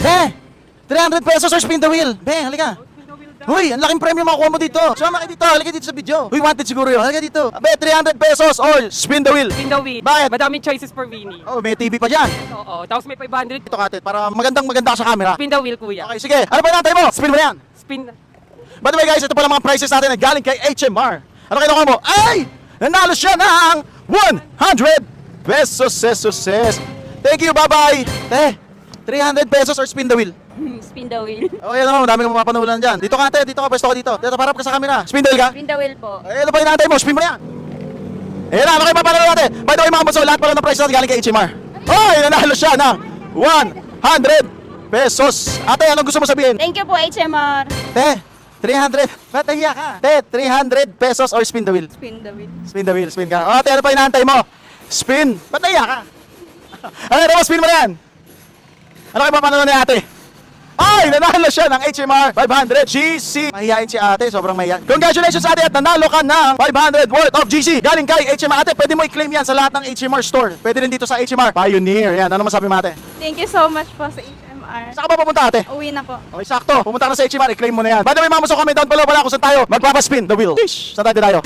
Be! 300 pesos or spin the wheel. Be, halika. Uy, ang laking premyo makukuha mo dito. Sumama kayo dito, halika dito sa video. Uy, wanted siguro yun. Halika dito. Be, 300 pesos or spin the wheel. Spin the wheel. Bakit? Madaming choices for Winnie. Oh, may TV pa dyan. Oo. Tapos may 500. Ito katit, para maganda ka sa camera. Spin the wheel, kuya. Okay, sige. Ano ba inantay mo? Spin mo na yan. Spin. By the way guys, ito pala mga prices natin na galing kay HMR. Ano kinuha mo? Ay! Nanalo siya ng 100 pesos. Thank you, bye-bye. 300 pesos or spin the wheel. Spin the wheel. Okay naman, madami kang mapapanulan dyan. Dito ka, dito ka, pwesto ka dito. Dito, parap ka sa camera. Spin the wheel ka? Spin the wheel po. Ano ba inaantay mo? Spin mo na yan. Ayan na, ano kayo mapapanulan natin? By the way mga bunso, lahat pala ng prices natin galing kay HMR. Hoy, nanalo siya ng 100 pesos. Ate, anong gusto mo sabihin? Thank you po, HMR. 300. Ba't nahiya ka? 300 pesos or spin the wheel? Spin the wheel. Spin the wheel, spin ka. O, ate, ano pa inaantay mo? Spin. Ba't nahiya ka? Ano mo, spin mo na yan. Ano kayo papanulan ni ate? Ay, nanalo siya ng HMR 500 GC. Mahihain si ate, sobrang mahihain. Congratulations ate at nanalo ka ng 500 worth of GC. Galing kay HMR. Ate, pwede mo i-claim yan sa lahat ng HMR store. Pwede rin dito sa HMR Pioneer. Yan, ano masabi mo ate? Thank you so much po sa HMR. Saan ka ba pupunta ate? Uwi na po. Okay, sakto. Pumunta ka na sa HMR, i-claim mo na yan. By the way, mga muso, comment down below. Wala kung saan tayo magpapaspin the wheel. Saan tayo?